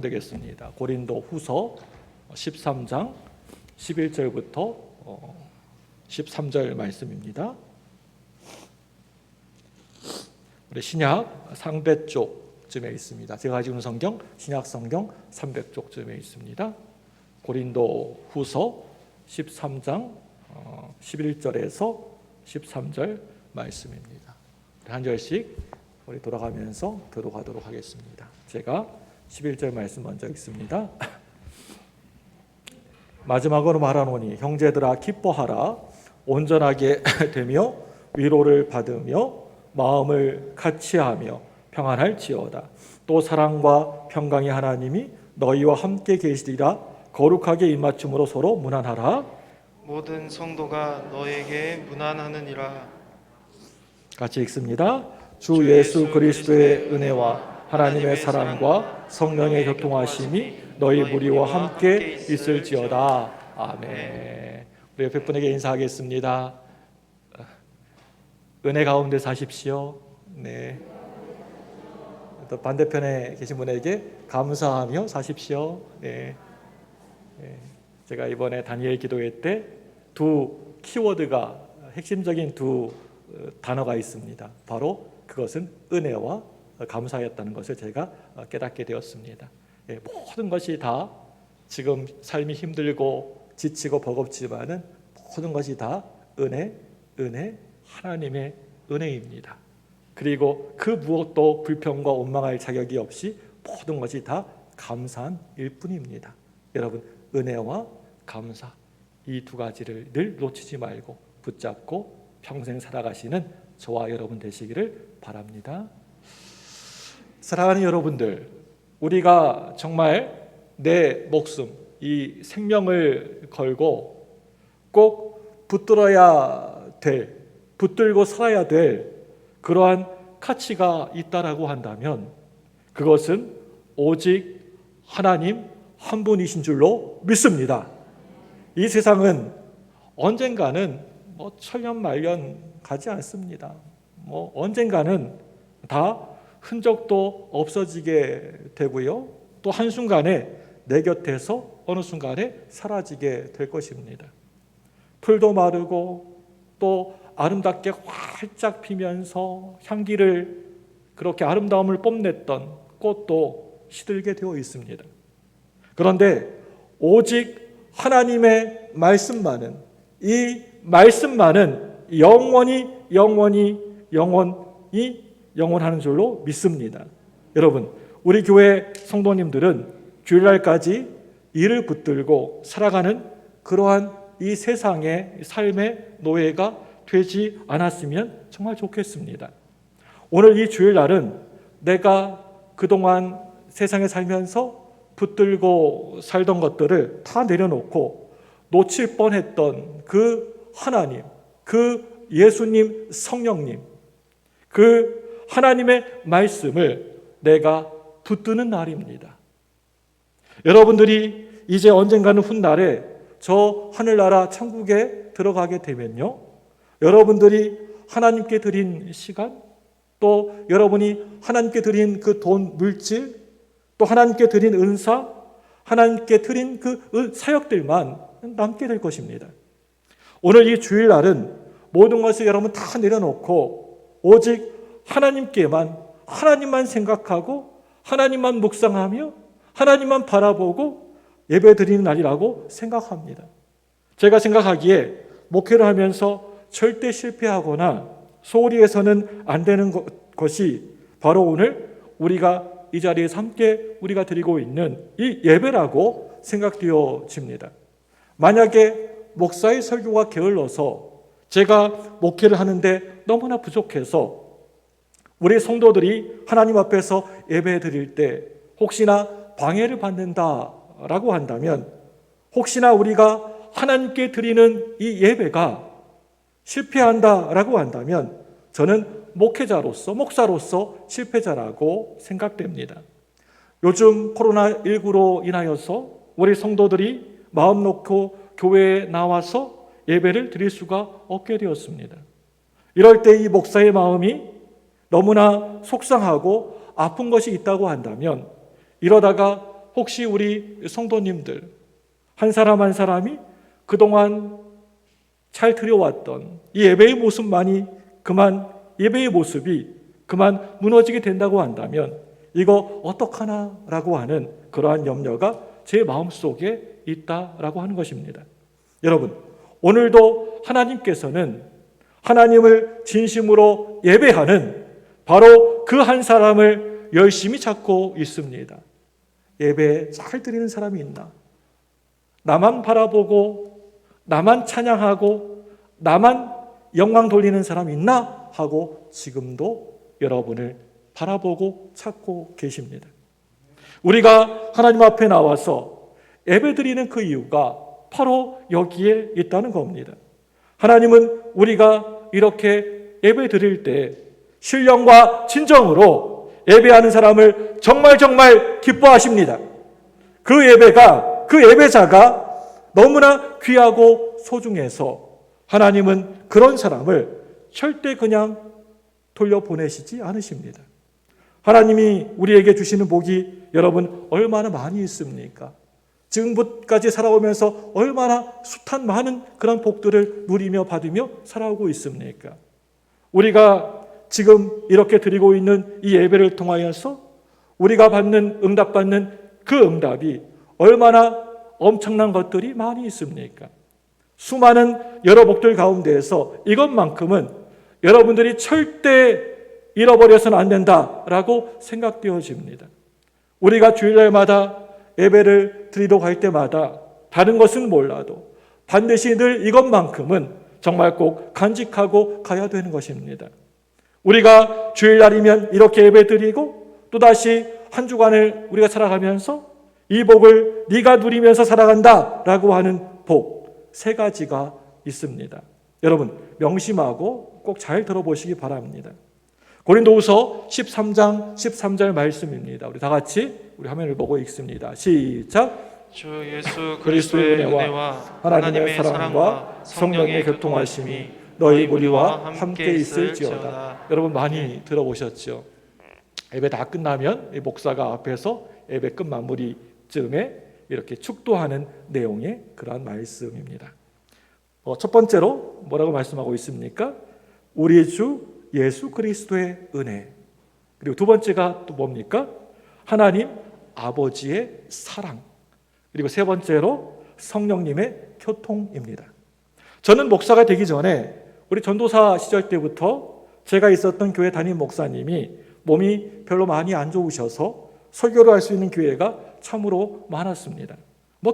되겠습니다. 고린도 후서 13장 11절부터 13절 말씀입니다. 우리 신약 상배 쪽쯤에 있습니다. 제가 가지고 있는 성경 신약 성경 300쪽쯤에 있습니다. 고린도 후서 13장 11절에서 13절 말씀입니다. 한 절씩 우리 돌아가면서 들어가도록 하겠습니다. 제가 11절 말씀 먼저 읽습니다. 마지막으로 말하노니 형제들아 기뻐하라. 온전하게 되며 위로를 받으며 마음을 같이하며 평안할지어다. 또 사랑과 평강의 하나님이 너희와 함께 계시리라. 거룩하게 입맞춤으로 서로 문안하라. 모든 성도가 너에게 문안하느니라. 같이 읽습니다. 주 예수 그리스도의 은혜와 하나님의 사랑과 성령의 교통하심이 너희 무리와 함께 있을지어다. 아멘. 우리 옆에 분에게 인사하겠습니다. 은혜 가운데 사십시오. 네. 또 반대편에 계신 분에게 감사하며 사십시오. 네. 제가 이번에 다니엘 기도회 때 두 키워드가 핵심적인 두 단어가 있습니다. 바로 그것은 은혜와 감사였다는 것을 제가 깨닫게 되었습니다. 모든 것이 다 지금 삶이 힘들고 지치고 버겁지만은 모든 것이 다 은혜, 하나님의 은혜입니다. 그리고 그 무엇도 불평과 원망할 자격이 없이 모든 것이 다 감사한 일뿐입니다. 여러분, 은혜와 감사 이 두 가지를 늘 놓치지 말고 붙잡고 평생 살아가시는 저와 여러분 되시기를 바랍니다. 사랑하는 여러분들, 우리가 정말 내 목숨, 이 생명을 걸고 꼭 붙들어야 될, 붙들고 살아야 될 그러한 가치가 있다라고 한다면 그것은 오직 하나님 한 분이신 줄로 믿습니다. 이 세상은 언젠가는 천년만년 가지 않습니다. 언젠가는 다 흔적도 없어지게 되고요. 또 한순간에 내 곁에서 어느 순간에 사라지게 될 것입니다. 풀도 마르고 또 아름답게 활짝 피면서 향기를 그렇게 아름다움을 뽐냈던 꽃도 시들게 되어 있습니다. 그런데 오직 하나님의 말씀만은, 이 말씀만은 영원히 영원하는 줄로 믿습니다. 여러분, 우리 교회 성도님들은 주일날까지 이를 붙들고 살아가는 그러한 이 세상의 삶의 노예가 되지 않았으면 정말 좋겠습니다. 오늘 이 주일날은 내가 그동안 세상에 살면서 붙들고 살던 것들을 다 내려놓고 놓칠 뻔했던 그 하나님, 그 예수님, 성령님, 그 하나님의 말씀을 내가 붙드는 날입니다. 여러분들이 이제 언젠가는 훗날에 저 하늘나라 천국에 들어가게 되면요, 여러분들이 하나님께 드린 시간, 또 여러분이 하나님께 드린 그 돈, 물질, 또 하나님께 드린 은사, 하나님께 드린 그 사역들만 남게 될 것입니다. 오늘 이 주일날은 모든 것을 여러분 다 내려놓고 오직 하나님만 생각하고 하나님만 묵상하며 하나님만 바라보고 예배드리는 날이라고 생각합니다. 제가 생각하기에 목회를 하면서 절대 실패하거나 소홀히 해서는 안 되는 것이 바로 오늘 우리가 이 자리에서 함께 우리가 드리고 있는 이 예배라고 생각되어집니다. 만약에 목사의 설교가 게을러서 제가 목회를 하는데 너무나 부족해서 우리 성도들이 하나님 앞에서 예배 드릴 때 혹시나 방해를 받는다라고 한다면, 혹시나 우리가 하나님께 드리는 이 예배가 실패한다라고 한다면 저는 목사로서 실패자라고 생각됩니다. 요즘 코로나19로 인하여서 우리 성도들이 마음 놓고 교회에 나와서 예배를 드릴 수가 없게 되었습니다. 이럴 때 이 목사의 마음이 너무나 속상하고 아픈 것이 있다고 한다면 이러다가 혹시 우리 성도님들 한 사람 한 사람이 그동안 잘 드려왔던 이 예배의 모습이 그만 무너지게 된다고 한다면 이거 어떡하나라고 하는 그러한 염려가 제 마음속에 있다라고 하는 것입니다. 여러분, 오늘도 하나님께서는 하나님을 진심으로 예배하는 바로 그 한 사람을 열심히 찾고 있습니다. 예배 잘 드리는 사람이 있나? 나만 바라보고 나만 찬양하고 나만 영광 돌리는 사람이 있나? 하고 지금도 여러분을 바라보고 찾고 계십니다. 우리가 하나님 앞에 나와서 예배드리는 그 이유가 바로 여기에 있다는 겁니다. 하나님은 우리가 이렇게 예배드릴 때 신령과 진정으로 예배하는 사람을 정말 기뻐하십니다. 그 예배자가 너무나 귀하고 소중해서 하나님은 그런 사람을 절대 그냥 돌려보내시지 않으십니다. 하나님이 우리에게 주시는 복이 여러분 얼마나 많이 있습니까? 지금까지 살아오면서 얼마나 숱한 많은 그런 복들을 누리며 받으며 살아오고 있습니까? 우리가 지금 이렇게 드리고 있는 이 예배를 통하여서 우리가 응답받는 그 응답이 얼마나 엄청난 것들이 많이 있습니까? 수많은 여러 복들 가운데에서 이것만큼은 여러분들이 절대 잃어버려서는 안 된다라고 생각되어집니다. 우리가 주일날마다 예배를 드리러 갈 때마다 다른 것은 몰라도 반드시 늘 이것만큼은 정말 꼭 간직하고 가야 되는 것입니다. 우리가 주일날이면 이렇게 예배 드리고 또다시 한 주간을 우리가 살아가면서 이 복을 네가 누리면서 살아간다라고 하는 복 세 가지가 있습니다. 여러분 명심하고 꼭 잘 들어보시기 바랍니다. 고린도후서 13장 13절 말씀입니다. 우리 다 같이 우리 화면을 보고 읽습니다. 시작. 주 예수 그리스도의 은혜와 하나님의 사랑과 성령의 교통하심이 너희 무리와 함께 있을지어다. 여러분 많이 들어보셨죠? 예배 다 끝나면 목사가 앞에서 예배 끝 마무리쯤에 이렇게 축도하는 내용의 그러한 말씀입니다. 첫 번째로 뭐라고 말씀하고 있습니까? 우리 주 예수 그리스도의 은혜. 그리고 두 번째가 또 뭡니까? 하나님 아버지의 사랑. 그리고 세 번째로 성령님의 교통입니다. 저는 목사가 되기 전에 우리 전도사 시절 때부터 제가 있었던 교회 담임 목사님이 몸이 별로 많이 안 좋으셔서 설교를 할 수 있는 기회가 참으로 많았습니다.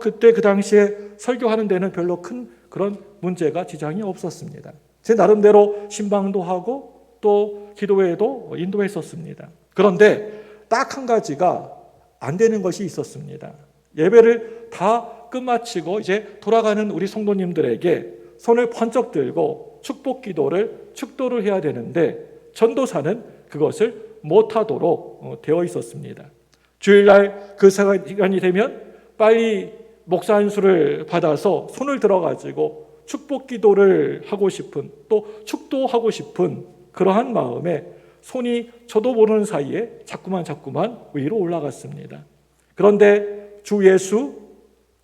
그때 그 당시에 설교하는 데는 별로 큰 그런 문제가 지장이 없었습니다. 제 나름대로 신방도 하고 또 기도회도 인도했었습니다. 그런데 딱 한 가지가 안 되는 것이 있었습니다. 예배를 다 끝마치고 이제 돌아가는 우리 성도님들에게 손을 번쩍 들고 축도를 해야 되는데 전도사는 그것을 못하도록 되어 있었습니다. 주일날 그 시간이 되면 빨리 목사 한 수를 받아서 손을 들어가지고 축복 기도를 하고 싶은 또 축도하고 싶은 그러한 마음에 손이 저도 모르는 사이에 자꾸만 위로 올라갔습니다. 그런데 주 예수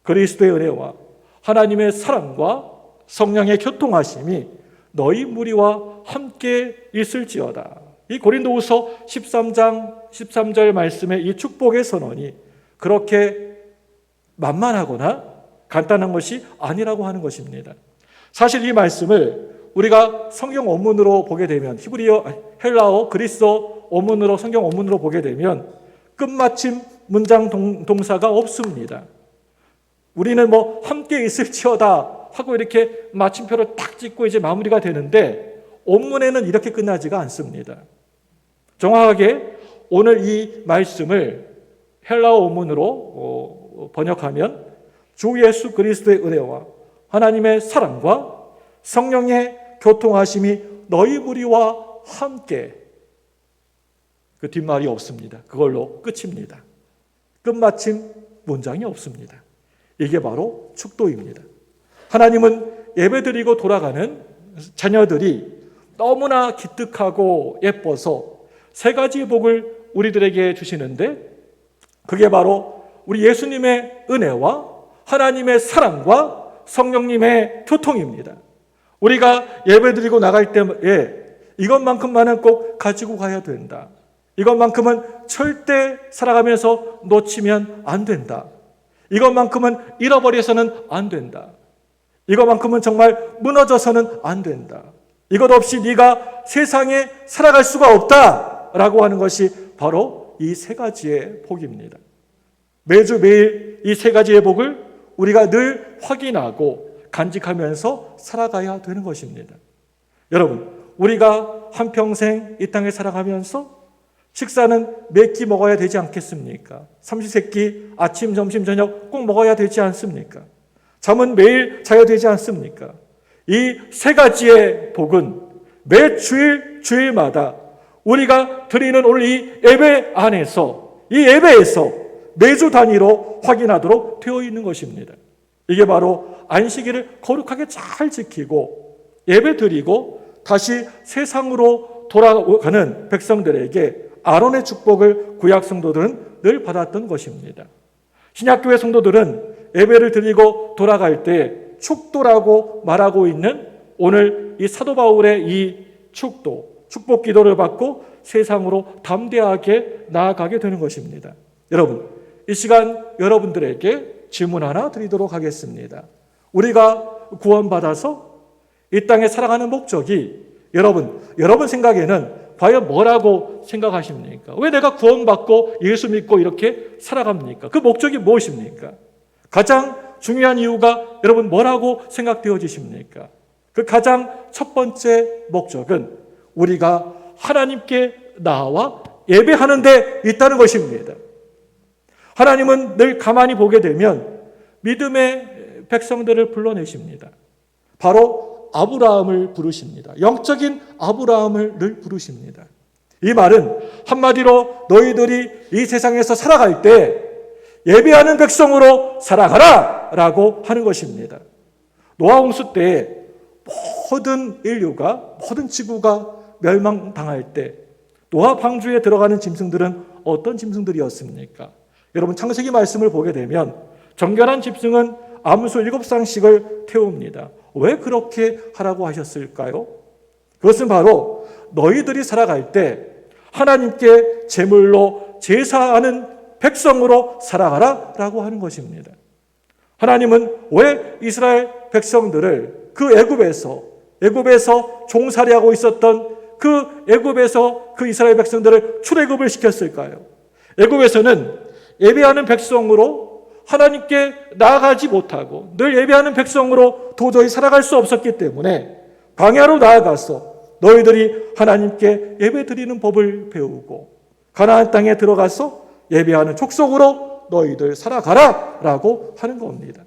그리스도의 은혜와 하나님의 사랑과 성령의 교통하심이 너희 무리와 함께 있을지어다. 이 고린도후서 13장 13절 말씀의 이 축복의 선언이 그렇게 만만하거나 간단한 것이 아니라고 하는 것입니다. 사실 이 말씀을 우리가 성경 원문으로 보게 되면 헬라어, 그리스어 원문으로 성경 원문으로 보게 되면 끝마침 문장 동사가 없습니다. 우리는 함께 있을지어다 하고 이렇게 마침표를 딱 찍고 이제 마무리가 되는데 원문에는 이렇게 끝나지가 않습니다. 정확하게 오늘 이 말씀을 헬라어 원문으로 번역하면 주 예수 그리스도의 은혜와 하나님의 사랑과 성령의 교통하심이 너희 무리와 함께, 그 뒷말이 없습니다. 그걸로 끝입니다. 끝마침 문장이 없습니다. 이게 바로 축도입니다. 하나님은 예배드리고 돌아가는 자녀들이 너무나 기특하고 예뻐서 세 가지 복을 우리들에게 주시는데 그게 바로 우리 예수님의 은혜와 하나님의 사랑과 성령님의 교통입니다. 우리가 예배드리고 나갈 때에 이것만큼만은 꼭 가지고 가야 된다. 이것만큼은 절대 살아가면서 놓치면 안 된다. 이것만큼은 잃어버려서는 안 된다. 이것만큼은 정말 무너져서는 안 된다. 이것 없이 네가 세상에 살아갈 수가 없다라고 하는 것이 바로 이 세 가지의 복입니다. 매주 매일 이 세 가지의 복을 우리가 늘 확인하고 간직하면서 살아가야 되는 것입니다. 여러분, 우리가 한평생 이 땅에 살아가면서 식사는 몇 끼 먹어야 되지 않겠습니까? 삼시세끼 아침, 점심, 저녁 꼭 먹어야 되지 않습니까? 잠은 매일 자야 되지 않습니까? 이 세 가지의 복은 매 주일마다 우리가 드리는 오늘 이 예배 안에서, 이 예배에서 매주 단위로 확인하도록 되어 있는 것입니다. 이게 바로 안식일을 거룩하게 잘 지키고 예배 드리고 다시 세상으로 돌아가는 백성들에게 아론의 축복을 구약 성도들은 늘 받았던 것입니다. 신약교회 성도들은 예배를 드리고 돌아갈 때 축도라고 말하고 있는 오늘 이 사도 바울의 이 축도, 축복 기도를 받고 세상으로 담대하게 나아가게 되는 것입니다. 여러분, 이 시간 여러분들에게 질문 하나 드리도록 하겠습니다. 우리가 구원받아서 이 땅에 살아가는 목적이 여러분 생각에는 과연 뭐라고 생각하십니까? 왜 내가 구원받고 예수 믿고 이렇게 살아갑니까? 그 목적이 무엇입니까? 가장 중요한 이유가 여러분 뭐라고 생각되어지십니까? 그 가장 첫 번째 목적은 우리가 하나님께 나와 예배하는 데 있다는 것입니다. 하나님은 늘 가만히 보게 되면 믿음의 백성들을 불러내십니다. 바로 아브라함을 부르십니다. 영적인 아브라함을 늘 부르십니다. 이 말은 한마디로 너희들이 이 세상에서 살아갈 때 예배하는 백성으로 살아가라 라고 하는 것입니다. 노아 홍수 때 모든 인류가, 모든 지구가 멸망당할 때 노아 방주에 들어가는 짐승들은 어떤 짐승들이었습니까? 여러분 창세기 말씀을 보게 되면 정결한 짐승은 암소 7쌍씩을 태웁니다. 왜 그렇게 하라고 하셨을까요? 그것은 바로 너희들이 살아갈 때 하나님께 제물로 제사하는 백성으로 살아가라 라고 하는 것입니다. 하나님은 왜 이스라엘 백성들을 그 애굽에서 종살이하고 있었던 그 애굽에서 그 이스라엘 백성들을 출애굽을 시켰을까요? 애굽에서는 예배하는 백성으로 하나님께 나아가지 못하고 늘 예배하는 백성으로 도저히 살아갈 수 없었기 때문에 광야로 나아가서 너희들이 하나님께 예배드리는 법을 배우고 가나안 땅에 들어가서 예배하는 족속으로 너희들 살아가라 라고 하는 겁니다.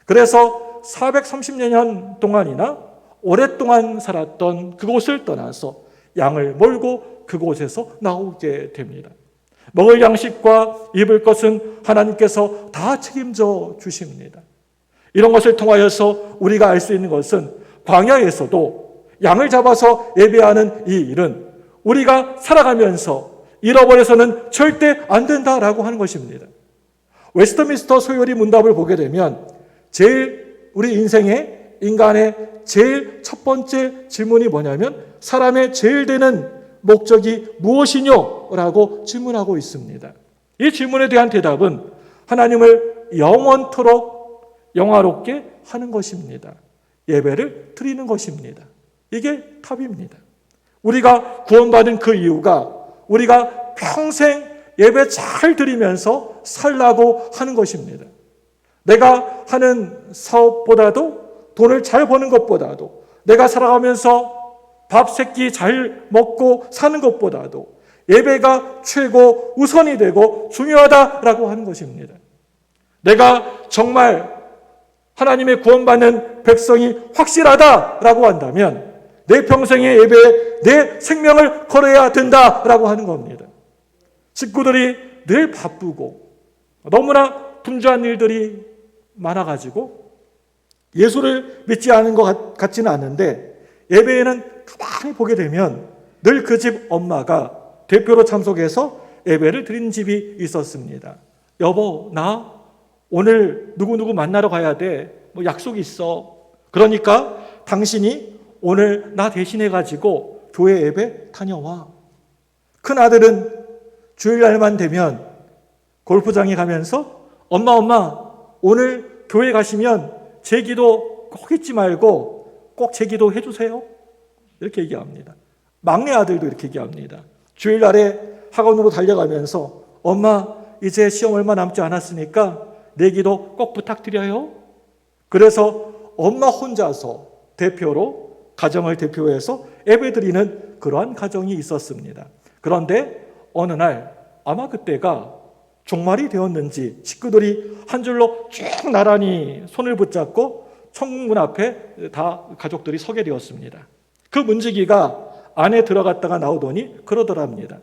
그래서 430년 동안이나 오랫동안 살았던 그곳을 떠나서 양을 몰고 그곳에서 나오게 됩니다. 먹을 양식과 입을 것은 하나님께서 다 책임져 주십니다. 이런 것을 통하여서 우리가 알 수 있는 것은 광야에서도 양을 잡아서 예배하는 이 일은 우리가 살아가면서 잃어버려서는 절대 안 된다라고 하는 것입니다. 웨스트민스터 소요리 문답을 보게 되면 제일 우리 인간의 제일 첫 번째 질문이 뭐냐면 사람의 제일 되는 목적이 무엇이뇨? 라고 질문하고 있습니다. 이 질문에 대한 대답은 하나님을 영원토록 영화롭게 하는 것입니다. 예배를 드리는 것입니다. 이게 답입니다. 우리가 구원받은 그 이유가 우리가 평생 예배 잘 드리면서 살라고 하는 것입니다. 내가 하는 사업보다도 돈을 잘 버는 것보다도 내가 살아가면서 밥 세 끼 잘 먹고 사는 것보다도 예배가 최고 우선이 되고 중요하다라고 하는 것입니다. 내가 정말 하나님의 구원받는 백성이 확실하다라고 한다면 내 평생의 예배에 내 생명을 걸어야 된다라고 하는 겁니다. 식구들이 늘 바쁘고 너무나 분주한 일들이 많아가지고 예수를 믿지 않은 것 같지는 않은데 예배에는 가만히 보게 되면 늘 그 집 엄마가 대표로 참석해서 예배를 드리는 집이 있었습니다. 여보, 나 오늘 누구누구 만나러 가야 돼. 뭐 약속이 있어. 그러니까 당신이 오늘 나 대신해가지고 교회 예배 다녀와. 큰아들은 주일날만 되면 골프장에 가면서 엄마 오늘 교회 가시면 제 기도 꼭 잊지 말고 꼭 제 기도 해주세요. 이렇게 얘기합니다. 막내 아들도 이렇게 얘기합니다. 주일날에 학원으로 달려가면서 엄마 이제 시험 얼마 남지 않았으니까 내 기도 꼭 부탁드려요. 그래서 엄마 혼자서 대표로 가정을 대표해서 예배드리는 그러한 가정이 있었습니다. 그런데 어느 날 아마 그때가 종말이 되었는지 식구들이 한 줄로 쭉 나란히 손을 붙잡고 천국문 앞에 다 가족들이 서게 되었습니다. 그 문지기가 안에 들어갔다가 나오더니 그러더랍니다.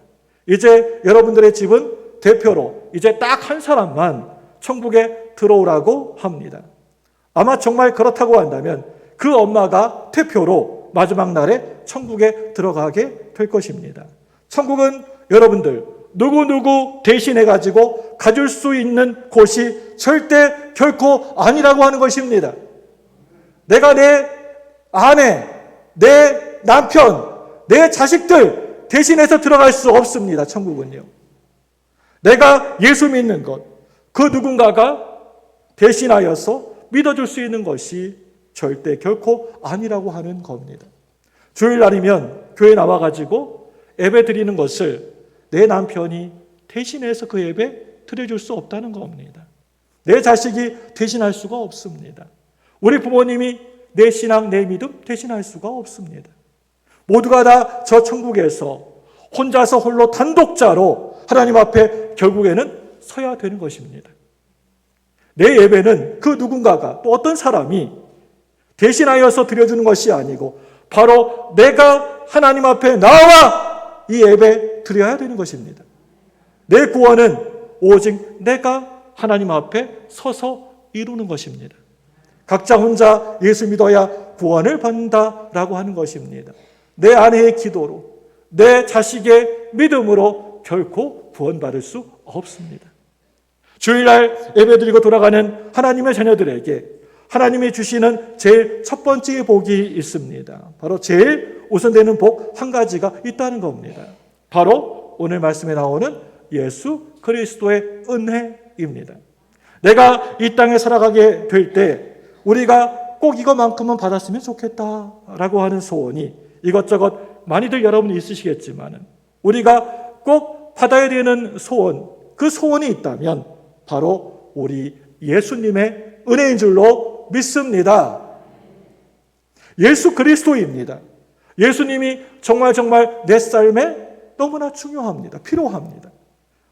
이제 여러분들의 집은 대표로 이제 딱 한 사람만 천국에 들어오라고 합니다. 아마 정말 그렇다고 한다면 그 엄마가 대표로 마지막 날에 천국에 들어가게 될 것입니다. 천국은 여러분들 누구누구 대신해가지고 가질 수 있는 곳이 절대 결코 아니라고 하는 것입니다. 내가 내 아내, 내 남편, 내 자식들 대신해서 들어갈 수 없습니다. 천국은요. 내가 예수 믿는 것, 그 누군가가 대신하여서 믿어줄 수 있는 것이 절대 결코 아니라고 하는 겁니다. 주일날이면 교회 나와가지고 예배 드리는 것을 내 남편이 대신해서 그 예배 드려줄 수 없다는 겁니다. 내 자식이 대신할 수가 없습니다. 우리 부모님이 내 신앙, 내 믿음 대신할 수가 없습니다. 모두가 다 저 천국에서 혼자서 홀로 단독자로 하나님 앞에 결국에는 서야 되는 것입니다. 내 예배는 그 누군가가 또 어떤 사람이 대신하여서 드려주는 것이 아니고 바로 내가 하나님 앞에 나와 이 예배 드려야 되는 것입니다. 내 구원은 오직 내가 하나님 앞에 서서 이루는 것입니다. 각자 혼자 예수 믿어야 구원을 받는다라고 하는 것입니다. 내 아내의 기도로, 내 자식의 믿음으로 결코 구원받을 수 없습니다. 주일날 예배드리고 돌아가는 하나님의 자녀들에게 하나님이 주시는 제일 첫 번째 복이 있습니다. 바로 제일 우선되는 복 한 가지가 있다는 겁니다. 바로 오늘 말씀에 나오는 예수 그리스도의 은혜입니다. 내가 이 땅에 살아가게 될 때 우리가 꼭 이것만큼은 받았으면 좋겠다라고 하는 소원이 이것저것 많이들 여러분이 있으시겠지만 우리가 꼭 받아야 되는 소원, 그 소원이 있다면 바로 우리 예수님의 은혜인 줄로 믿습니다. 예수 그리스도입니다. 예수님이 정말 내 삶에 너무나 중요합니다. 필요합니다.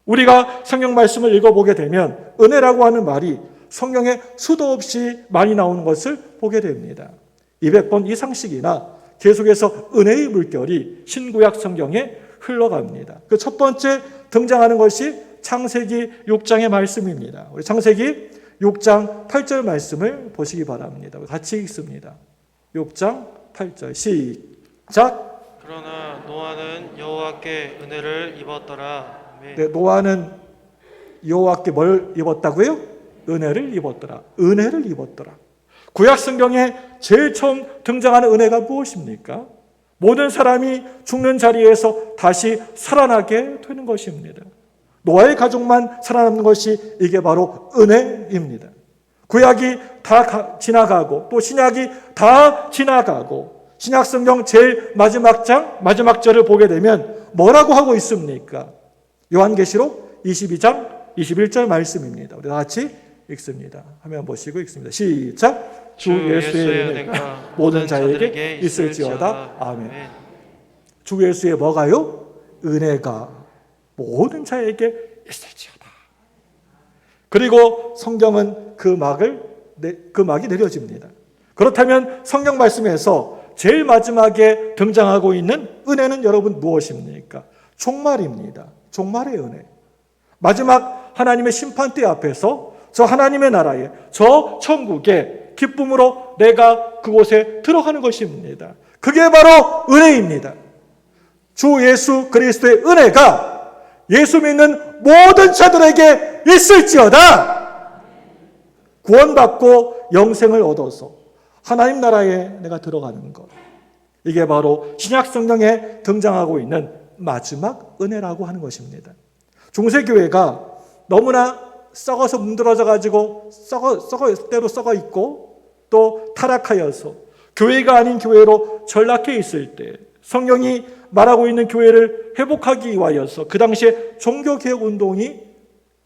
우리가 성경 말씀을 읽어보게 되면 은혜라고 하는 말이 성경에 수도 없이 많이 나오는 것을 보게 됩니다. 200번 이상씩이나 계속해서 은혜의 물결이 신구약 성경에 흘러갑니다. 그 첫 번째 등장하는 것이 창세기 6장의 말씀입니다. 우리 창세기 6장 8절 말씀을 보시기 바랍니다. 같이 읽습니다. 6장 8절 시작. 그러나 노아는 여호와께 은혜를 입었더라. 아멘. 네, 노아는 여호와께 뭘 입었다고요? 은혜를 입었더라. 은혜를 입었더라. 구약 성경에 제일 처음 등장하는 은혜가 무엇입니까? 모든 사람이 죽는 자리에서 다시 살아나게 되는 것입니다. 노아의 가족만 살아남는 것이 이게 바로 은혜입니다. 구약이 다 지나가고 또 신약이 다 지나가고 신약 성경 제일 마지막 장 마지막 절을 보게 되면 뭐라고 하고 있습니까? 요한계시록 22장 21절 말씀입니다. 우리 다 같이 읽습니다. 화면 보시고 읽습니다. 시작. 주 예수의 은혜가 모든 자에게 있을지어다. 아멘. 주 예수의 뭐가요? 은혜가 모든 자에게 있을지어다. 그리고 성경은 그 막이 내려집니다. 그렇다면 성경 말씀에서 제일 마지막에 등장하고 있는 은혜는 여러분 무엇입니까? 종말입니다. 종말의 은혜. 마지막 하나님의 심판대 앞에서 저 하나님의 나라에, 저 천국에 기쁨으로 내가 그곳에 들어가는 것입니다. 그게 바로 은혜입니다. 주 예수 그리스도의 은혜가 예수 믿는 모든 자들에게 있을지어다. 구원받고 영생을 얻어서 하나님 나라에 내가 들어가는 것. 이게 바로 신약 성경에 등장하고 있는 마지막 은혜라고 하는 것입니다. 중세교회가 너무나 썩어서 문드러져 가지고 때로 썩어 있고 또 타락하여서 교회가 아닌 교회로 전락해 있을 때 성경이 말하고 있는 교회를 회복하기 위하여서 그 당시에 종교개혁 운동이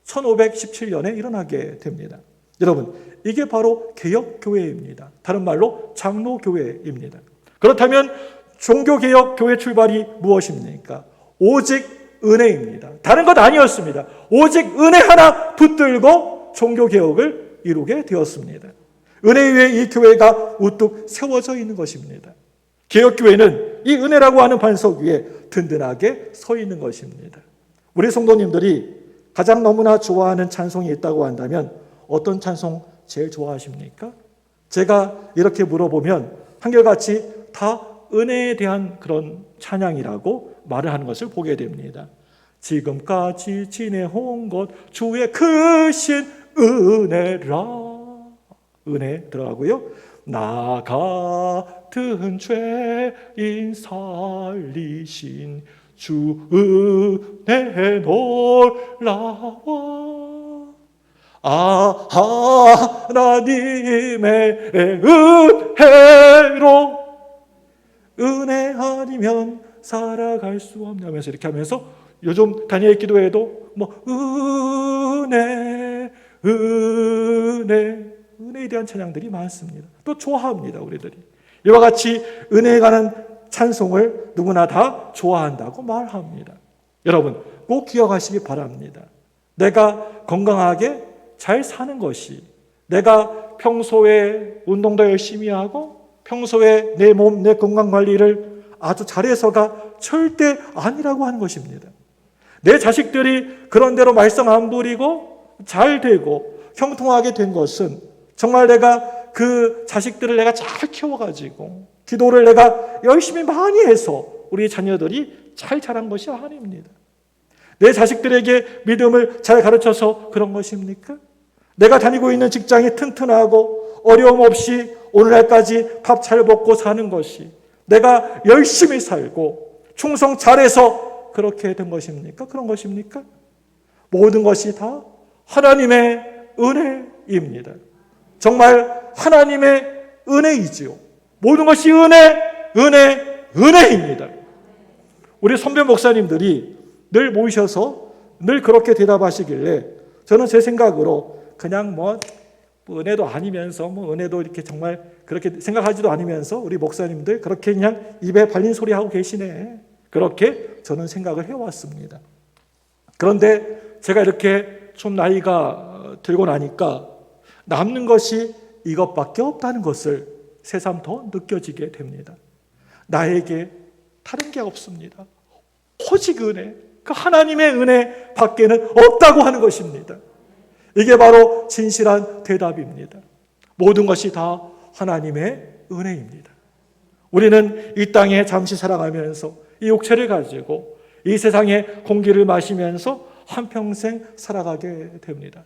1517년에 일어나게 됩니다. 여러분, 이게 바로 개혁교회입니다. 다른 말로 장로교회입니다. 그렇다면 종교개혁 교회 출발이 무엇입니까? 오직 은혜입니다. 다른 것 아니었습니다. 오직 은혜 하나 붙들고 종교개혁을 이루게 되었습니다. 은혜 위에 이 교회가 우뚝 세워져 있는 것입니다. 개혁교회는 이 은혜라고 하는 반석 위에 든든하게 서 있는 것입니다. 우리 성도님들이 가장 너무나 좋아하는 찬송이 있다고 한다면 어떤 찬송 제일 좋아하십니까? 제가 이렇게 물어보면 한결같이 다 은혜에 대한 그런 찬양이라고 말을 하는 것을 보게 됩니다. 지금까지 지내온 것 주의 크신 은혜라. 은혜 들어가고요. 나 같은 죄인 살리신 주 은혜 놀라워. 하나님의 은혜로 은혜 아니면 살아갈 수 없냐면서 이렇게 하면서 요즘 다니엘 기도에도 은혜에 대한 찬양들이 많습니다. 또 좋아합니다, 우리들이. 이와 같이 은혜에 관한 찬송을 누구나 다 좋아한다고 말합니다. 여러분, 꼭 기억하시기 바랍니다. 내가 건강하게 잘 사는 것이, 내가 평소에 운동도 열심히 하고 평소에 내 몸, 내 건강 관리를 아주 잘해서가 절대 아니라고 하는 것입니다. 내 자식들이 그런 대로 말썽 안 부리고 잘 되고 형통하게 된 것은 정말 내가 그 자식들을 내가 잘 키워가지고 기도를 내가 열심히 많이 해서 우리 자녀들이 잘 자란 것이 아닙니다. 내 자식들에게 믿음을 잘 가르쳐서 그런 것입니까? 내가 다니고 있는 직장이 튼튼하고 어려움 없이 오늘날까지 밥 잘 먹고 사는 것이 내가 열심히 살고 충성 잘해서 그렇게 된 것입니까? 그런 것입니까? 모든 것이 다 하나님의 은혜입니다. 정말 하나님의 은혜이지요. 모든 것이 은혜입니다. 우리 선배 목사님들이 늘 모이셔서 늘 그렇게 대답하시길래 저는 제 생각으로 그냥 은혜도 아니면서 은혜도 이렇게 정말 그렇게 생각하지도 않으면서 우리 목사님들 그렇게 그냥 입에 발린 소리 하고 계시네. 그렇게 저는 생각을 해왔습니다. 그런데 제가 이렇게 좀 나이가 들고 나니까 남는 것이 이것밖에 없다는 것을 새삼 더 느껴지게 됩니다. 나에게 다른 게 없습니다. 오직 은혜, 그 하나님의 은혜 밖에는 없다고 하는 것입니다. 이게 바로 진실한 대답입니다. 모든 것이 다 하나님의 은혜입니다. 우리는 이 땅에 잠시 살아가면서 이 육체를 가지고 이 세상의 공기를 마시면서 한평생 살아가게 됩니다.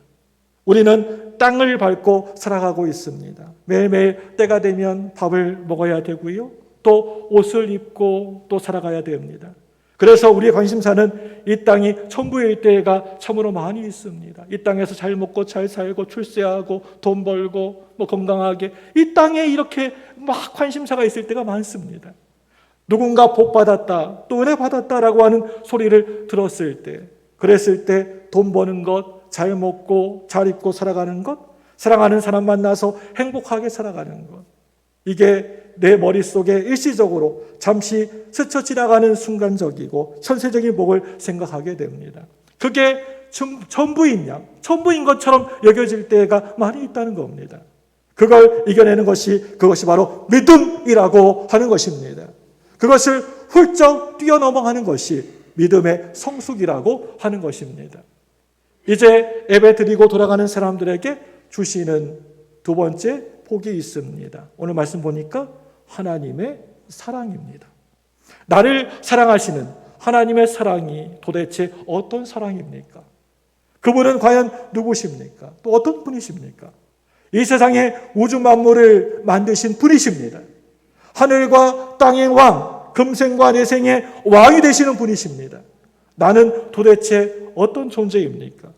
우리는 땅을 밟고 살아가고 있습니다. 매일매일 때가 되면 밥을 먹어야 되고요. 또 옷을 입고 또 살아가야 됩니다. 그래서 우리의 관심사는 이 땅이 천부일 때가 참으로 많이 있습니다. 이 땅에서 잘 먹고 잘 살고 출세하고 돈 벌고 건강하게 이 땅에 이렇게 막 관심사가 있을 때가 많습니다. 누군가 복 받았다, 또 은혜 받았다라고 하는 소리를 들었을 때, 그랬을 때 돈 버는 것, 잘 먹고 잘 입고 살아가는 것, 사랑하는 사람 만나서 행복하게 살아가는 것, 이게 내 머릿속에 일시적으로 잠시 스쳐 지나가는 순간적이고 천세적인 복을 생각하게 됩니다. 그게 전부인 것처럼 여겨질 때가 많이 있다는 겁니다. 그걸 이겨내는 그것이 바로 믿음이라고 하는 것입니다. 그것을 훌쩍 뛰어넘어가는 것이 믿음의 성숙이라고 하는 것입니다. 이제 예배 드리고 돌아가는 사람들에게 주시는 두 번째 복이 있습니다. 오늘 말씀 보니까 하나님의 사랑입니다. 나를 사랑하시는 하나님의 사랑이 도대체 어떤 사랑입니까? 그분은 과연 누구십니까? 또 어떤 분이십니까? 이 세상에 우주 만물을 만드신 분이십니다. 하늘과 땅의 왕, 금생과 내생의 왕이 되시는 분이십니다. 나는 도대체 어떤 존재입니까?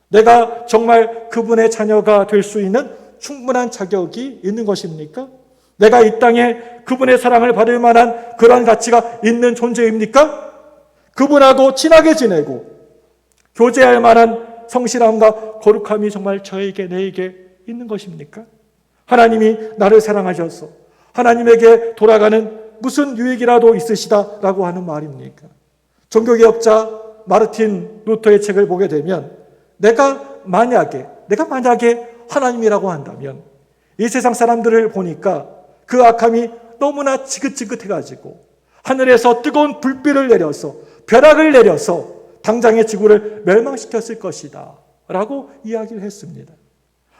내가 정말 그분의 자녀가 될 수 있는 충분한 자격이 있는 것입니까? 내가 이 땅에 그분의 사랑을 받을 만한 그러한 가치가 있는 존재입니까? 그분하고 친하게 지내고 교제할 만한 성실함과 거룩함이 정말 저에게 내게 있는 것입니까? 하나님이 나를 사랑하셔서 하나님에게 돌아가는 무슨 유익이라도 있으시다라고 하는 말입니까? 종교개혁자 마르틴 루터의 책을 보게 되면 내가 만약에 하나님이라고 한다면 이 세상 사람들을 보니까 그 악함이 너무나 지긋지긋해가지고 하늘에서 뜨거운 불빛을 내려서 벼락을 내려서 당장의 지구를 멸망시켰을 것이다 라고 이야기를 했습니다.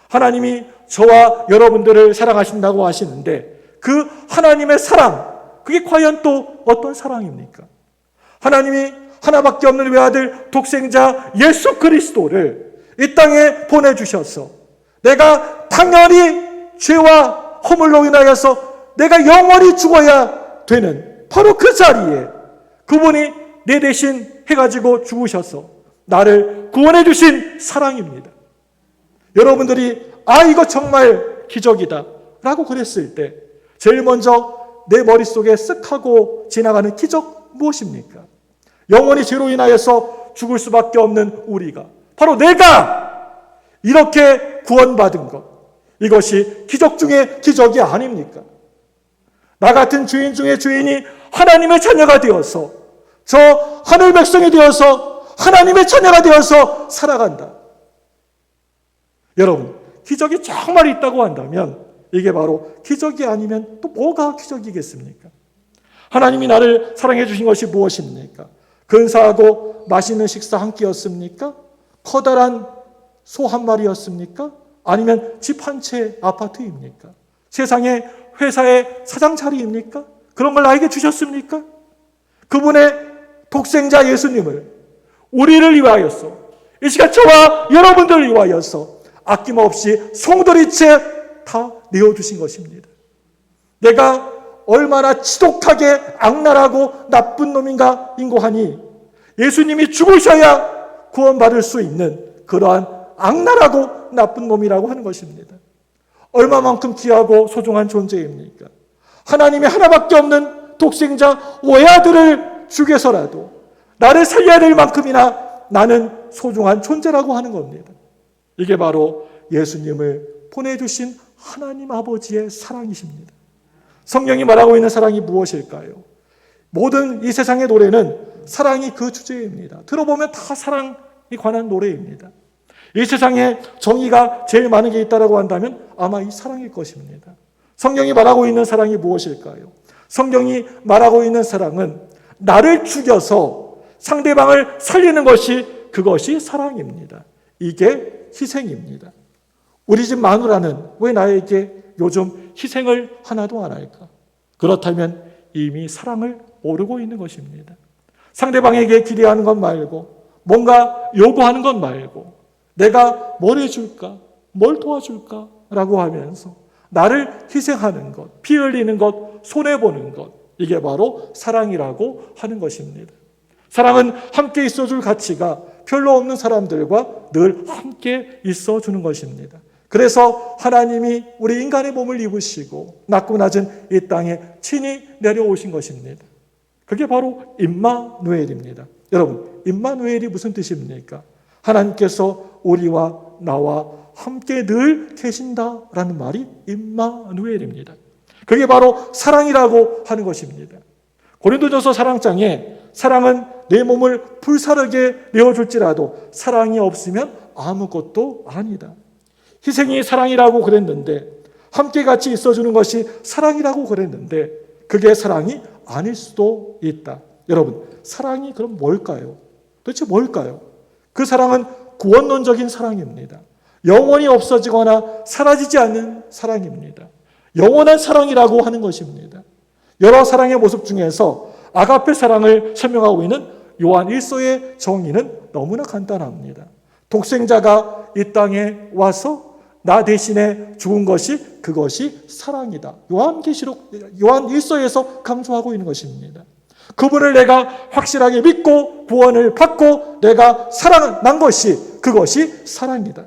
하나님이 저와 여러분들을 사랑하신다고 하시는데 그 하나님의 사랑, 그게 과연 또 어떤 사랑입니까? 하나님이 하나밖에 없는 외아들 독생자 예수 그리스도를 이 땅에 보내주셔서 내가 당연히 죄와 허물로 인하여서 내가 영원히 죽어야 되는 바로 그 자리에 그분이 내 대신 해가지고 죽으셔서 나를 구원해 주신 사랑입니다. 여러분들이 이거 정말 기적이다 라고 그랬을 때 제일 먼저 내 머릿속에 쓱 하고 지나가는 기적 무엇입니까? 영원히 죄로 인하여서 죽을 수밖에 없는 우리가 바로 내가 이렇게 구원받은 것, 이것이 기적 중에 기적이 아닙니까? 나 같은 죄인 중에 죄인이 하나님의 자녀가 되어서 저 하늘 백성이 되어서 하나님의 자녀가 되어서 살아간다. 여러분, 기적이 정말 있다고 한다면 이게 바로 기적이 아니면 또 뭐가 기적이겠습니까? 하나님이 나를 사랑해 주신 것이 무엇입니까? 근사하고 맛있는 식사 한 끼였습니까? 커다란 소 한 마리였습니까? 아니면 집 한 채 아파트입니까? 세상의 회사의 사장 자리입니까? 그런 걸 나에게 주셨습니까? 그분의 독생자 예수님을 우리를 위하여서 이 시간 저와 여러분들을 위하여서 아낌없이 송두리째 다 내어주신 것입니다. 내가 얼마나 지독하게 악랄하고 나쁜 놈인가 인고하니 예수님이 죽으셔야 구원받을 수 있는 그러한 악랄하고 나쁜 놈이라고 하는 것입니다. 얼마만큼 귀하고 소중한 존재입니까? 하나님이 하나밖에 없는 독생자 외아들을 죽여서라도 나를 살려야 될 만큼이나 나는 소중한 존재라고 하는 겁니다. 이게 바로 예수님을 보내주신 하나님 아버지의 사랑이십니다. 성경이 말하고 있는 사랑이 무엇일까요? 모든 이 세상의 노래는 사랑이 그 주제입니다. 들어보면 다 사랑에 관한 노래입니다. 이 세상에 정의가 제일 많은 게 있다고 한다면 아마 이 사랑일 것입니다. 성경이 말하고 있는 사랑이 무엇일까요? 성경이 말하고 있는 사랑은 나를 죽여서 상대방을 살리는 것이 그것이 사랑입니다. 이게 희생입니다. 우리 집 마누라는 왜 나에게 요즘 희생을 하나도 안 할까? 그렇다면 이미 사랑을 모르고 있는 것입니다. 상대방에게 기대하는 것 말고 뭔가 요구하는 것 말고 내가 뭘 해줄까? 뭘 도와줄까? 라고 하면서 나를 희생하는 것, 피 흘리는 것, 손해보는 것, 이게 바로 사랑이라고 하는 것입니다. 사랑은 함께 있어줄 가치가 별로 없는 사람들과 늘 함께 있어주는 것입니다. 그래서 하나님이 우리 인간의 몸을 입으시고 낮고 낮은 이 땅에 친히 내려오신 것입니다. 그게 바로 임마누엘입니다. 여러분, 임마누엘이 무슨 뜻입니까? 하나님께서 우리와 나와 함께 늘 계신다라는 말이 임마누엘입니다. 그게 바로 사랑이라고 하는 것입니다. 고린도전서 4장에 사랑은 내 몸을 불사르게 내어줄지라도 사랑이 없으면 아무것도 아니다. 희생이 사랑이라고 그랬는데 함께 같이 있어주는 것이 사랑이라고 그랬는데 그게 사랑이 아닐 수도 있다. 여러분, 사랑이 그럼 뭘까요? 도대체 뭘까요? 그 사랑은 구원론적인 사랑입니다. 영원히 없어지거나 사라지지 않는 사랑입니다. 영원한 사랑이라고 하는 것입니다. 여러 사랑의 모습 중에서 아가페 사랑을 설명하고 있는 요한 1서의 정의는 너무나 간단합니다. 독생자가 이 땅에 와서 나 대신에 죽은 것이 그것이 사랑이다. 요한계시록 요한 1서에서 강조하고 있는 것입니다. 그분을 내가 확실하게 믿고 구원을 받고 내가 사랑난 것이 그것이 사랑이다.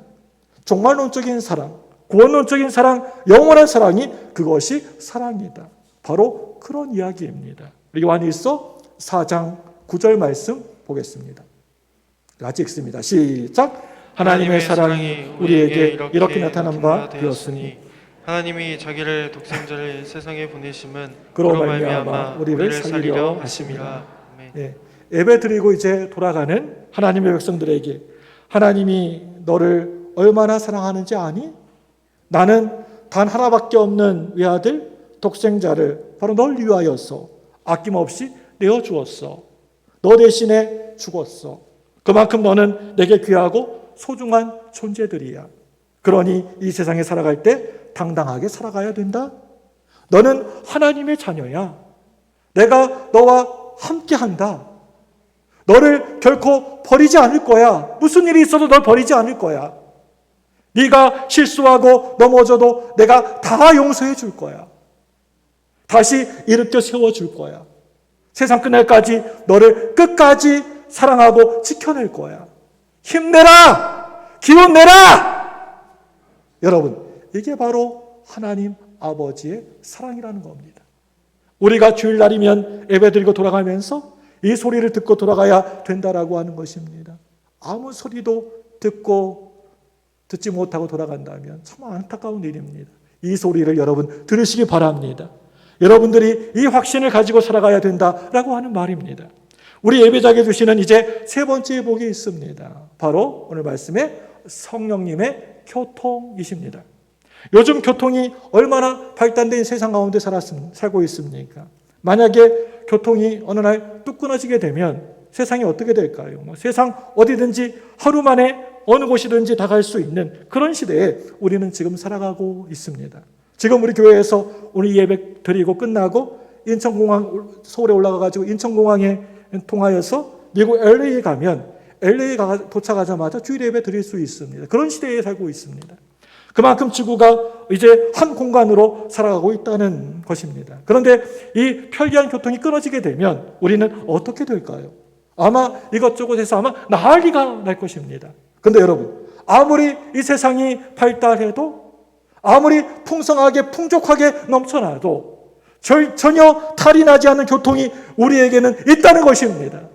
종말론적인 사랑, 구원론적인 사랑, 영원한 사랑이 그것이 사랑이다. 바로 그런 이야기입니다. 요한 1서 4장 9절 말씀 보겠습니다. 같이 읽습니다. 시작. 하나님의 사랑이 우리에게 이렇게 나타난 바 되었으니 하나님이 자기를 독생자를 세상에 보내심은 그로 말미암아 우리를 살리려 하심이라. 예, 예배 드리고 이제 돌아가는 하나님의 백성들에게 하나님이 너를 얼마나 사랑하는지 아니? 나는 단 하나밖에 없는 외아들 독생자를 바로 널 위하여서 아낌없이 내어주었어. 너 대신에 죽었어. 그만큼 너는 내게 귀하고 소중한 존재들이야. 그러니 이 세상에 살아갈 때 당당하게 살아가야 된다. 너는 하나님의 자녀야. 내가 너와 함께한다. 너를 결코 버리지 않을 거야. 무슨 일이 있어도 널 버리지 않을 거야. 네가 실수하고 넘어져도 내가 다 용서해 줄 거야. 다시 일으켜 세워줄 거야. 세상 끝날까지 너를 끝까지 사랑하고 지켜낼 거야. 힘내라! 기운 내라! 여러분, 이게 바로 하나님 아버지의 사랑이라는 겁니다. 우리가 주일날이면 예배드리고 돌아가면서 이 소리를 듣고 돌아가야 된다라고 하는 것입니다. 아무 소리도 듣지 못하고 돌아간다면 참 안타까운 일입니다. 이 소리를 여러분 들으시기 바랍니다. 여러분들이 이 확신을 가지고 살아가야 된다라고 하는 말입니다. 우리 예배자에게 주시는 이제 세 번째 복이 있습니다. 바로 오늘 말씀에 성령님의 교통이십니다. 요즘 교통이 얼마나 발달된 세상 가운데 살고 있습니까? 만약에 교통이 어느 날 뚝 끊어지게 되면 세상이 어떻게 될까요? 세상 어디든지 하루 만에 어느 곳이든지 다 갈 수 있는 그런 시대에 우리는 지금 살아가고 있습니다. 지금 우리 교회에서 오늘 예배 드리고 끝나고 인천공항, 서울에 올라가가지고 인천공항에 통하여서 미국 LA에 가면 LA에 도착하자마자 주일 예배 드릴 수 있습니다. 그런 시대에 살고 있습니다. 그만큼 지구가 이제 한 공간으로 살아가고 있다는 것입니다. 그런데 이 편리한 교통이 끊어지게 되면 우리는 어떻게 될까요? 아마 이것저것에서 아마 난리가 날 것입니다. 그런데 여러분, 아무리 이 세상이 발달해도 아무리 풍성하게 풍족하게 넘쳐나도 전혀 탈이 나지 않는 교통이 우리에게는 있다는 것입니다.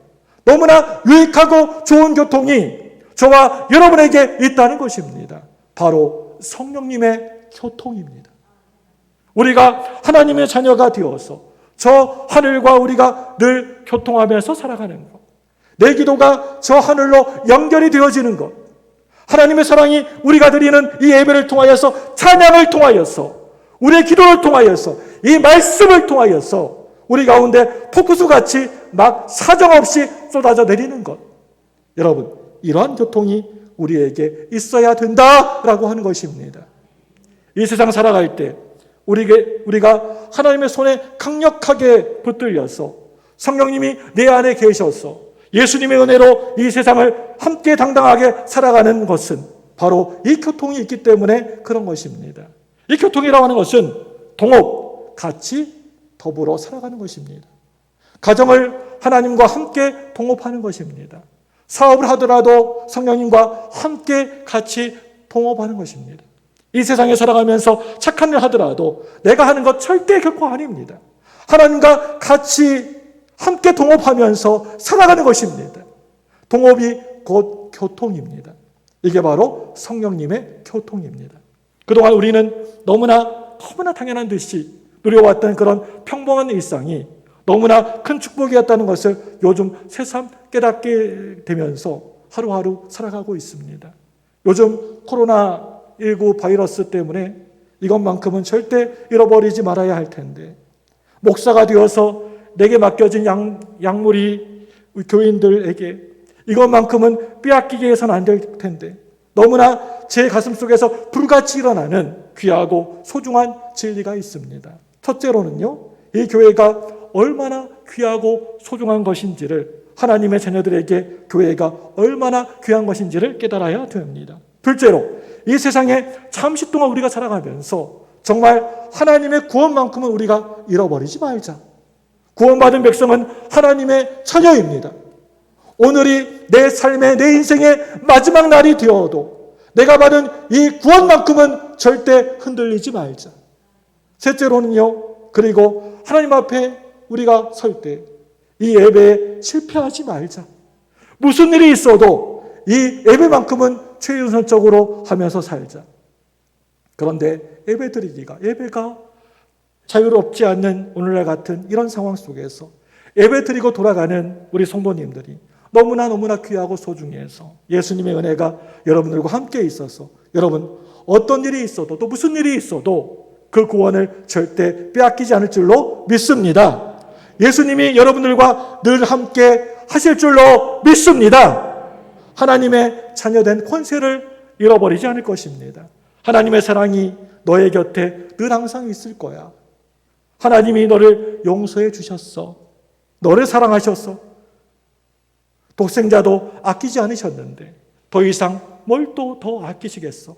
너무나 유익하고 좋은 교통이 저와 여러분에게 있다는 것입니다. 바로 성령님의 교통입니다. 우리가 하나님의 자녀가 되어서 저 하늘과 우리가 늘 교통하면서 살아가는 것, 내 기도가 저 하늘로 연결이 되어지는 것, 하나님의 사랑이 우리가 드리는 이 예배를 통하여서 찬양을 통하여서 우리의 기도를 통하여서 이 말씀을 통하여서 우리 가운데 폭포수같이 막 사정없이 쏟아져 내리는 것, 여러분 이러한 교통이 우리에게 있어야 된다라고 하는 것입니다. 이 세상 살아갈 때 우리가 하나님의 손에 강력하게 붙들려서 성령님이 내 안에 계셔서 예수님의 은혜로 이 세상을 함께 당당하게 살아가는 것은 바로 이 교통이 있기 때문에 그런 것입니다. 이 교통이라고 하는 것은 동업, 같이 더불어 살아가는 것입니다. 가정을 하나님과 함께 동업하는 것입니다. 사업을 하더라도 성령님과 함께 같이 동업하는 것입니다. 이 세상에 살아가면서 착한 일 하더라도 내가 하는 것 절대 결코 아닙니다. 하나님과 같이 함께 동업하면서 살아가는 것입니다. 동업이 곧 교통입니다. 이게 바로 성령님의 교통입니다. 그동안 우리는 너무나 당연한 듯이 누려왔던 그런 평범한 일상이 너무나 큰 축복이었다는 것을 요즘 새삼 깨닫게 되면서 하루하루 살아가고 있습니다. 요즘 코로나19 바이러스 때문에 이것만큼은 절대 잃어버리지 말아야 할 텐데, 목사가 되어서 내게 맡겨진 약물이 교인들에게 이것만큼은 빼앗기게 해서는 안 될 텐데, 너무나 제 가슴 속에서 불같이 일어나는 귀하고 소중한 진리가 있습니다. 첫째로는요, 이 교회가 얼마나 귀하고 소중한 것인지를 하나님의 자녀들에게 교회가 얼마나 귀한 것인지를 깨달아야 됩니다. 둘째로, 이 세상에 잠시 동안 우리가 살아가면서 정말 하나님의 구원만큼은 우리가 잃어버리지 말자. 구원받은 백성은 하나님의 자녀입니다. 오늘이 내 삶의, 내 인생의 마지막 날이 되어도 내가 받은 이 구원만큼은 절대 흔들리지 말자. 셋째로는요, 그리고 하나님 앞에 우리가 설 때 이 예배에 실패하지 말자. 무슨 일이 있어도 이 예배만큼은 최우선적으로 하면서 살자. 그런데 예배가 자유롭지 않는 오늘날 같은 이런 상황 속에서 예배 드리고 돌아가는 우리 성도님들이 너무나 귀하고 소중해서 예수님의 은혜가 여러분들과 함께 있어서 여러분 어떤 일이 있어도 또 무슨 일이 있어도 그 구원을 절대 빼앗기지 않을 줄로 믿습니다. 예수님이 여러분들과 늘 함께 하실 줄로 믿습니다. 하나님의 자녀된 권세를 잃어버리지 않을 것입니다. 하나님의 사랑이 너의 곁에 늘 항상 있을 거야. 하나님이 너를 용서해 주셨어. 너를 사랑하셨어. 독생자도 아끼지 않으셨는데 더 이상 뭘 또 더 아끼시겠어?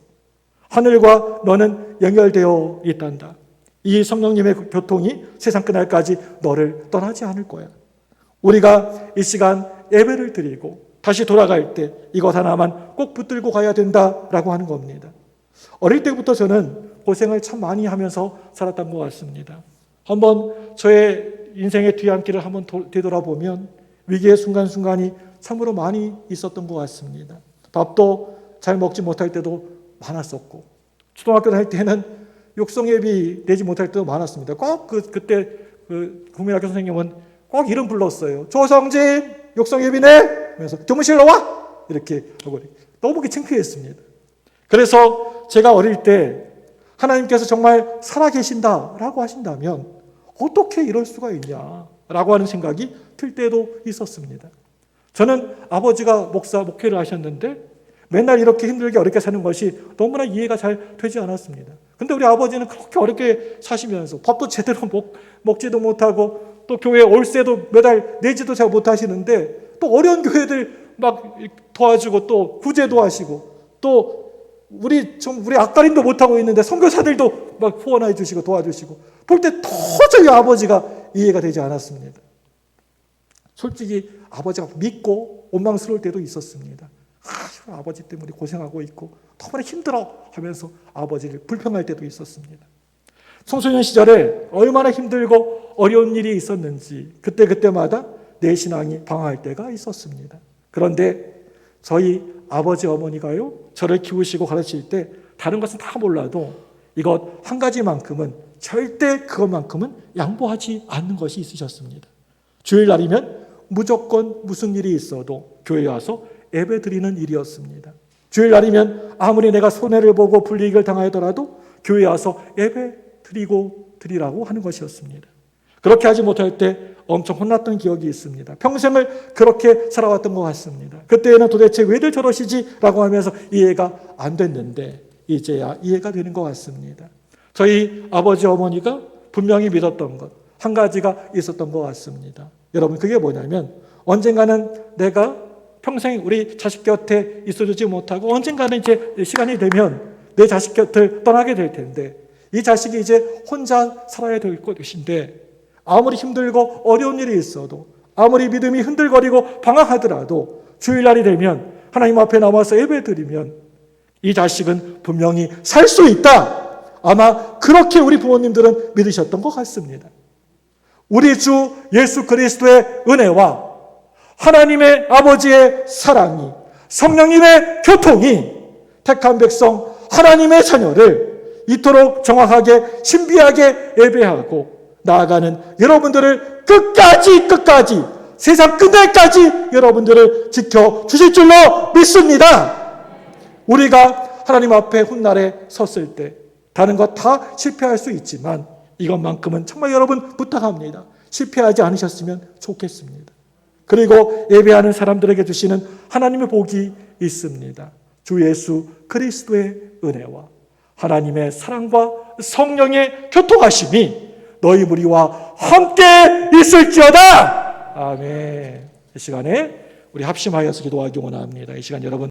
하늘과 너는 연결되어 있단다. 이 성령님의 교통이 세상 끝날까지 너를 떠나지 않을 거야. 우리가 이 시간 예배를 드리고 다시 돌아갈 때 이것 하나만 꼭 붙들고 가야 된다라고 하는 겁니다. 어릴 때부터 저는 고생을 참 많이 하면서 살았던 것 같습니다. 한번 저의 인생의 뒤안길을 한번 되돌아보면 위기의 순간순간이 참으로 많이 있었던 것 같습니다. 밥도 잘 먹지 못할 때도 많았었고, 초등학교 다닐 때는 육성예비 내지 못할 때도 많았습니다. 꼭 그때 국민학교 선생님은 꼭 이름 불렀어요. 조성진 육성예비네. 그래서 교무실로 와. 이렇게 하고 너무 보기 창피했습니다. 그래서 제가 어릴 때 하나님께서 정말 살아계신다라고 하신다면 어떻게 이럴 수가 있냐라고 하는 생각이 들 때도 있었습니다. 저는 아버지가 목회를 하셨는데 맨날 이렇게 힘들게 어렵게 사는 것이 너무나 이해가 잘 되지 않았습니다. 근데 우리 아버지는 그렇게 어렵게 사시면서 밥도 제대로 먹지도 못하고 또 교회 월세도 매달 내지도 잘 못하시는데 또 어려운 교회들 막 도와주고 또 구제도 하시고 또 우리 앞가림도 못하고 있는데 선교사들도 막 후원해 주시고 도와주시고 볼 때 도저히 아버지가 이해가 되지 않았습니다. 솔직히 아버지가 믿고 원망스러울 때도 있었습니다. 아버지 때문에 고생하고 있고 너무나 힘들어 하면서 아버지를 불평할 때도 있었습니다. 청소년 시절에 얼마나 힘들고 어려운 일이 있었는지 그때마다 내 신앙이 방황할 때가 있었습니다. 그런데 저희 아버지 어머니가요, 저를 키우시고 가르칠 때 다른 것은 다 몰라도 이것 한 가지만큼은 절대 그것만큼은 양보하지 않는 것이 있으셨습니다. 주일날이면 무조건 무슨 일이 있어도 교회에 와서 예배 드리는 일이었습니다. 주일날이면 아무리 내가 손해를 보고 불이익을 당하더라도 교회에 와서 예배 드리라고 하는 것이었습니다. 그렇게 하지 못할 때 엄청 혼났던 기억이 있습니다. 평생을 그렇게 살아왔던 것 같습니다. 그때는 도대체 왜들 저러시지라고 하면서 이해가 안 됐는데 이제야 이해가 되는 것 같습니다. 저희 아버지 어머니가 분명히 믿었던 것 한 가지가 있었던 것 같습니다. 여러분, 그게 뭐냐면 언젠가는 내가 평생 우리 자식 곁에 있어주지 못하고 언젠가는 이제 시간이 되면 내 자식 곁을 떠나게 될 텐데 이 자식이 이제 혼자 살아야 될 것인데 아무리 힘들고 어려운 일이 있어도 아무리 믿음이 흔들거리고 방황하더라도 주일날이 되면 하나님 앞에 나와서 예배드리면 이 자식은 분명히 살 수 있다. 아마 그렇게 우리 부모님들은 믿으셨던 것 같습니다. 우리 주 예수 그리스도의 은혜와 하나님의 아버지의 사랑이 성령님의 교통이 택한 백성 하나님의 자녀를 이토록 정확하게 신비하게 예배하고 나아가는 여러분들을 끝까지 세상 끝날까지 여러분들을 지켜주실 줄로 믿습니다. 우리가 하나님 앞에 훗날에 섰을 때 다른 것 다 실패할 수 있지만 이것만큼은 정말 여러분 부탁합니다. 실패하지 않으셨으면 좋겠습니다. 그리고 예배하는 사람들에게 주시는 하나님의 복이 있습니다. 주 예수 그리스도의 은혜와 하나님의 사랑과 성령의 교통하심이 너희 무리와 함께 있을지어다. 아멘. 이 시간에 우리 합심하여서 기도하기 원합니다. 이 시간 여러분